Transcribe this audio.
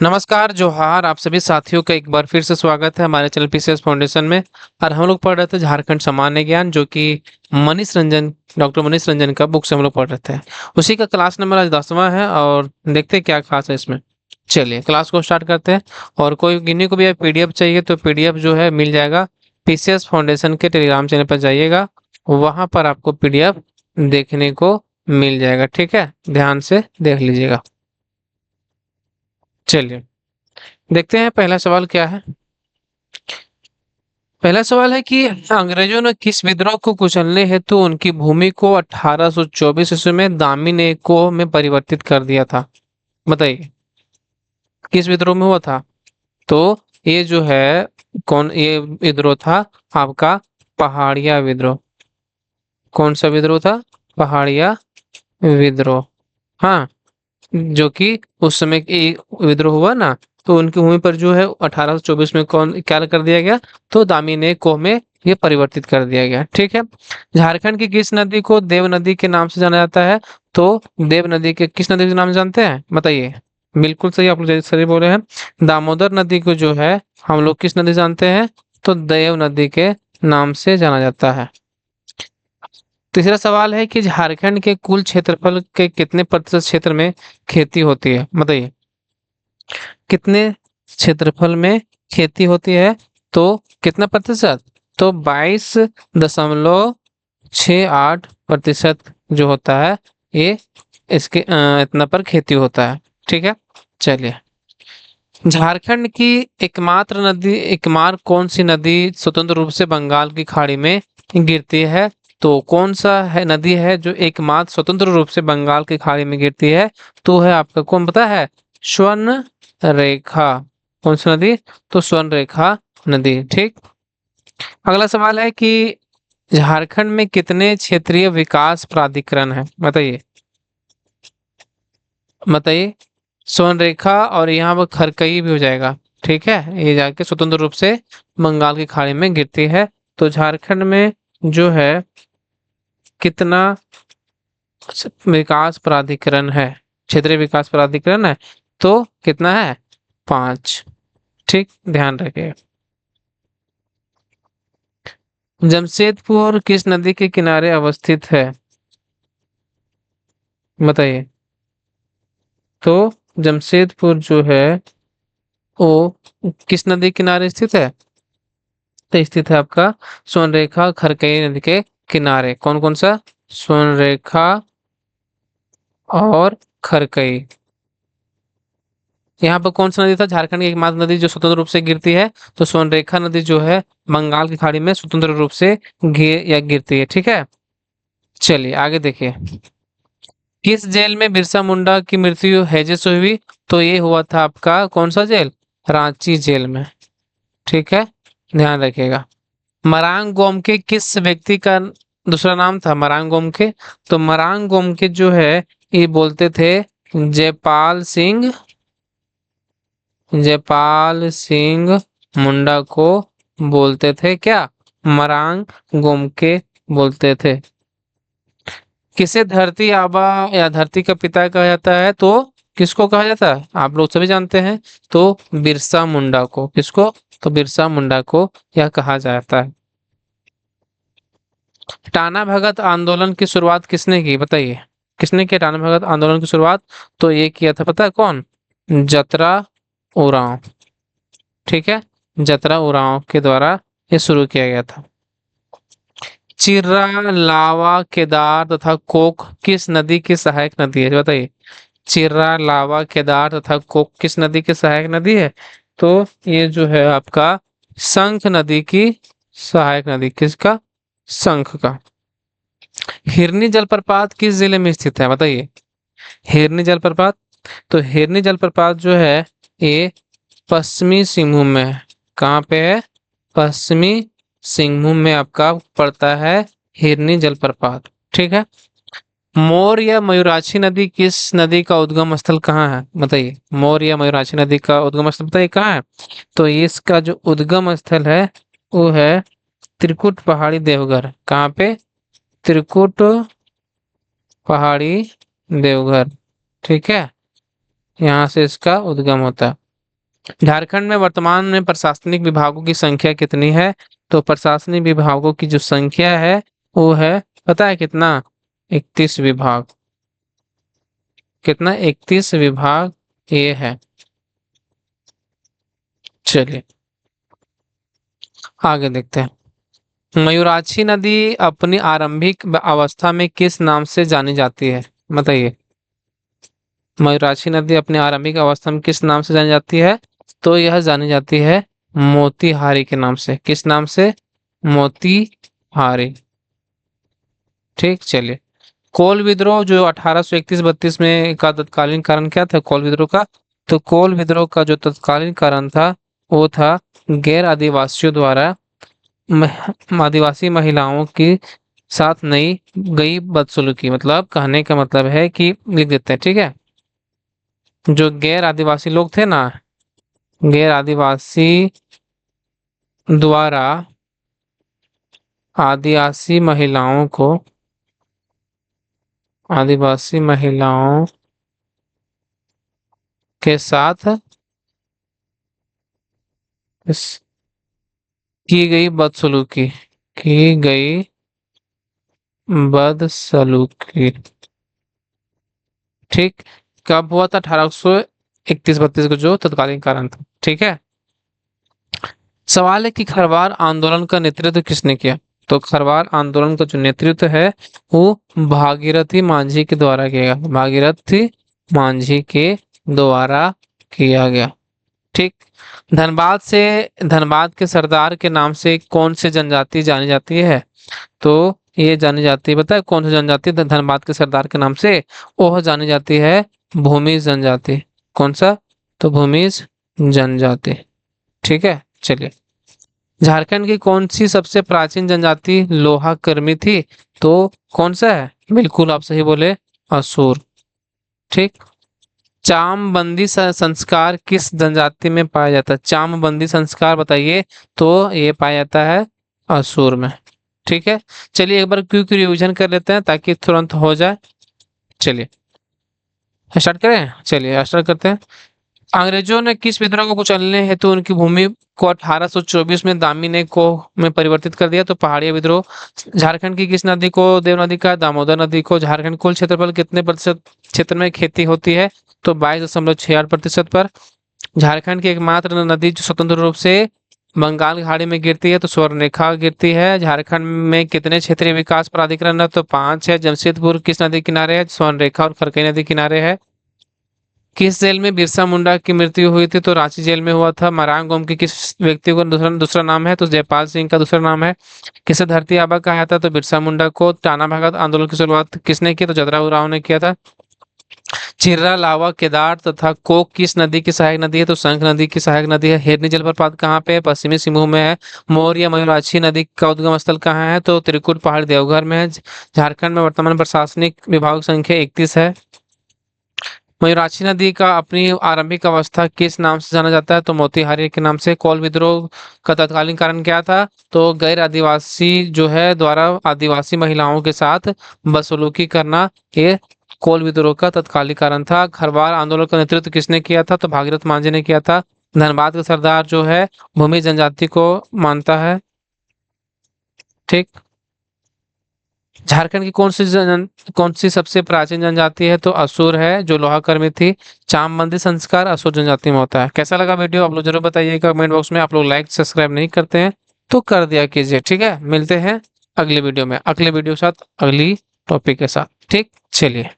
नमस्कार जोहार आप सभी साथियों का एक बार फिर से स्वागत है हमारे चैनल पीसीएस फाउंडेशन में। और हम लोग पढ़ रहे थे झारखंड सामान्य ज्ञान, जो कि मनीष रंजन, डॉक्टर मनीष रंजन का बुक से हम लोग पढ़ रहे थे। उसी का क्लास नंबर आज 10वां है और देखते हैं क्या खास है इसमें। चलिए क्लास को स्टार्ट करते हैं। और कोई किन्हीं को भी पीडीएफ चाहिए तो पीडीएफ जो है मिल जाएगा। पीसीएस फाउंडेशन के टेलीग्राम चैनल पर जाइएगा, वहां पर आपको पीडीएफ देखने को मिल जाएगा। ठीक है, ध्यान से देख लीजिएगा। चलिए देखते हैं पहला सवाल क्या है। पहला सवाल है कि अंग्रेजों ने किस विद्रोह को कुचलने हेतु उनकी भूमि को 1824 ईस्वी में दामिनेको में परिवर्तित कर दिया था। बताइए किस विद्रोह में हुआ था। तो ये जो है, कौन ये विद्रोह था आपका? पहाड़िया विद्रोह। कौन सा विद्रोह था? पहाड़िया विद्रोह। हाँ, जो कि उस समय विद्रोह हुआ ना, तो उनकी भूमि पर जो है 1824 में कौन क्या कर दिया गया? तो दामिनी कोह में ये परिवर्तित कर दिया गया। ठीक है। झारखंड की किस नदी को देव नदी के नाम से जाना जाता है? तो देव नदी के किस नदी के नाम से जानते हैं, बताइए। बिल्कुल सही, आप लोग सही बोले हैं। दामोदर नदी को जो है हम लोग किस नदी जानते हैं? तो देव नदी के नाम से जाना जाता है। तीसरा सवाल है कि झारखंड के कुल क्षेत्रफल के कितने प्रतिशत क्षेत्र में खेती होती है, बताइए। कितने क्षेत्रफल में खेती होती है? तो कितना प्रतिशत? तो 22.68% जो होता है ये इसके इतना पर खेती होता है। ठीक है। चलिए, झारखंड की एकमात्र कौन सी नदी स्वतंत्र रूप से बंगाल की खाड़ी में गिरती है? तो कौन सा है नदी है जो एकमात्र स्वतंत्र रूप से बंगाल की खाड़ी में गिरती है? तो है आपका, कौन पता है? स्वर्ण रेखा। कौन सी नदी? तो स्वर्ण रेखा नदी। ठीक। अगला सवाल है कि झारखंड में कितने क्षेत्रीय विकास प्राधिकरण है, बताइए। बताइए। स्वर्ण रेखा और यहाँ पर खरकई भी हो जाएगा। ठीक है, ये जाके स्वतंत्र रूप से बंगाल की खाड़ी में गिरती है। तो झारखंड में जो है कितना विकास प्राधिकरण है? क्षेत्रीय विकास प्राधिकरण है तो कितना है? 5। ठीक, ध्यान रखिए। जमशेदपुर किस नदी के किनारे अवस्थित है, बताइए। तो जमशेदपुर जो है वो किस नदी किनारे स्थित है? तो स्थित है आपका स्वर्णरेखा खरकई नदी के किनारे। कौन कौन सा? स्वर्णरेखा और खरकई। यहाँ पर कौन सा नदी था झारखंड की एकमात्र नदी जो स्वतंत्र रूप से गिरती है? तो स्वर्णरेखा नदी जो है बंगाल की खाड़ी में स्वतंत्र रूप से गिरती है। ठीक है। चलिए आगे देखिए। किस जेल में बिरसा मुंडा की मृत्यु हैजे से हुई? तो ये हुआ था आपका कौन सा जेल? रांची जेल में। ठीक है, ध्यान रखिएगा। मरांग गोमके किस व्यक्ति का दूसरा नाम था? मरांग गोमके। तो मरांग गोमके जो है ये बोलते थे जयपाल सिंह मुंडा को बोलते थे क्या? मरांग गोमके बोलते थे। किसे धरती आबा या धरती का पिता कहा जाता है? तो किसको कहा जाता है? आप लोग सभी जानते हैं। तो बिरसा मुंडा को। किसको? तो बिरसा मुंडा को यह कहा जाता है। टाना भगत आंदोलन की शुरुआत किसने की, बताइए। किसने किया टाना भगत आंदोलन की शुरुआत? तो ये किया था, पता है कौन? जतरा उरांव। ठीक है, जतरा उरांव के द्वारा ये शुरू किया गया था। चिर्रा, लावा, केदार तथा कोक किस नदी की सहायक नदी है, बताइए। चिर्रा, लावा, केदार तथा कोक किस नदी की सहायक नदी है? तो ये जो है आपका शंख नदी की सहायक नदी। किसका? शंख का। हिरनी जलप्रपात किस जिले में स्थित है, बताइए। हिरनी जलप्रपात। तो हिरनी जलप्रपात जो है ये पश्चिमी सिंहभूम में है। कहाँ पे है? पश्चिमी सिंहभूम में आपका पड़ता है हिरनी जलप्रपात। ठीक है। मोर या मयूराक्षी नदी किस नदी का उद्गम स्थल कहाँ है, बताइए। मोर या मयूराक्षी नदी का उद्गम स्थल बताइए कहाँ है? तो इसका जो उद्गम स्थल है वो है त्रिकुट पहाड़ी देवघर। कहाँ पे? त्रिकुट पहाड़ी देवघर। ठीक है, यहाँ से इसका उद्गम होता है। झारखंड में वर्तमान में प्रशासनिक विभागों की संख्या कितनी है? तो प्रशासनिक विभागों की जो संख्या है वो है, पता है कितना? 31 विभाग। कितना? 31 विभाग ये है। चलिए आगे देखते हैं। मयूराक्षी नदी अपनी आरंभिक अवस्था में किस नाम से जानी जाती है? बताइए। मयूराक्षी नदी अपनी आरंभिक अवस्था में किस नाम से जानी जाती है? तो यह जानी जाती है मोतीहारी के नाम से। किस नाम से? मोतीहारी। ठीक, चलिए। कोल विद्रोह जो 1831-32 में का तत्कालीन कारण क्या था कोल विद्रोह का? तो कोल विद्रोह का जो तत्कालीन कारण था वो था गैर आदिवासियों द्वारा आदिवासी महिलाओं की साथ नई गई बदसलूकी। मतलब कहने का मतलब है कि, लिख देते हैं ठीक है, जो गैर आदिवासी लोग थे ना, गैर आदिवासी द्वारा आदिवासी महिलाओं को, आदिवासी महिलाओं के साथ इस की गई बदसलूकी, की गई बदसलूकी। ठीक। कब हुआ था? 1831-32 को, जो तत्कालीन कारण था। ठीक है। सवाल है कि खरवार आंदोलन का नेतृत्व किसने किया? तो खरवार आंदोलन का जो नेतृत्व है वो भागीरथी मांझी के द्वारा किया गया। भागीरथी मांझी के द्वारा किया गया। ठीक। धनबाद के सरदार के नाम से कौन सी जनजाति जानी जाती है? तो ये जानी जाती है, पता है कौन सी जनजाति धनबाद के सरदार के नाम से? वह जानी जाती है भूमिज जनजाति। कौन सा? तो भूमिज जनजाति। ठीक है, चलिए। झारखंड की कौन सी सबसे प्राचीन जनजाति लोहा कर्मी थी? तो कौन सा है? बिल्कुल आप सही बोले, असुर। ठीक। चामबंदी संस्कार किस जनजाति में पाया जाता है? चामबंदी संस्कार बताइए। तो ये पाया जाता है असुर में। ठीक है। चलिए एक बार क्विक रिवीजन कर लेते हैं ताकि तुरंत हो जाए। चलिए स्टार्ट करें। चलिए स्टार्ट करते हैं। अंग्रेजों ने किस विद्रोह को कुचलने हेतु उनकी भूमि को 1824 में दामिनी को में परिवर्तित कर दिया? तो पहाड़िया विद्रोह। झारखंड की किस नदी को देव नदी का? दामोदर नदी को। झारखंड कुल क्षेत्रफल कितने प्रतिशत क्षेत्र में खेती होती है? तो 22.68% पर। झारखंड की एकमात्र नदी जो स्वतंत्र रूप से बंगाल की खाड़ी में गिरती है तो स्वर्णरेखा गिरती है। झारखंड में कितने क्षेत्रीय विकास प्राधिकरण है? तो 5 है। जमशेदपुर किस नदी किनारे है? स्वर्णरेखा और खरकई नदी किनारे है। किस जेल में बिरसा मुंडा की मृत्यु हुई थी? तो रांची जेल में हुआ था। मरांग के किस व्यक्ति को दूसरा दूसरा नाम है? तो जयपाल सिंह का दूसरा नाम है। किसे धरती आबा कहा जाता? तो बिरसा मुंडा को। टाना भगत आंदोलन की शुरुआत किसने की? तो चतरा उरांव ने किया था। चिर्रा, लावा, केदार तथा कोक किस नदी की सहायक नदी है? तो शंख नदी की सहायक नदी है। हिरनी जलप्रपात कहाँ पे है? पश्चिमी सिंहभूम में है। मोर या मयूराक्षी नदी का उद्गम स्थल कहाँ है? तो त्रिकुट पहाड़ देवघर में है। झारखंड में वर्तमान प्रशासनिक विभाग संख्या 31 है। मयूराक्षी नदी का अपनी आरंभिक अवस्था किस नाम से जाना जाता है? तो मोतीहारी के नाम से। कोल विद्रोह का तत्कालीन कारण क्या था? तो गैर आदिवासी जो है द्वारा आदिवासी महिलाओं के साथ बदसलूकी करना, ये कोल विद्रोह का तत्कालीन कारण था। खरवार आंदोलन का नेतृत्व किसने किया था? तो भागीरथ मांझी ने किया था। धनबाद का सरदार जो है भूमि जनजाति को मानता है। ठीक। झारखंड की कौन सी सबसे प्राचीन जनजाति है? तो असुर है, जो लोहा कर्मी थी। चामबंदी संस्कार असुर जनजाति में होता है। कैसा लगा वीडियो आप लोग जरूर बताइएगा कमेंट बॉक्स में। आप लोग लाइक सब्सक्राइब नहीं करते हैं तो कर दिया कीजिए। ठीक है, मिलते हैं अगले वीडियो में, अगले वीडियो के साथ, अगली टॉपिक के साथ। ठीक, चलिए।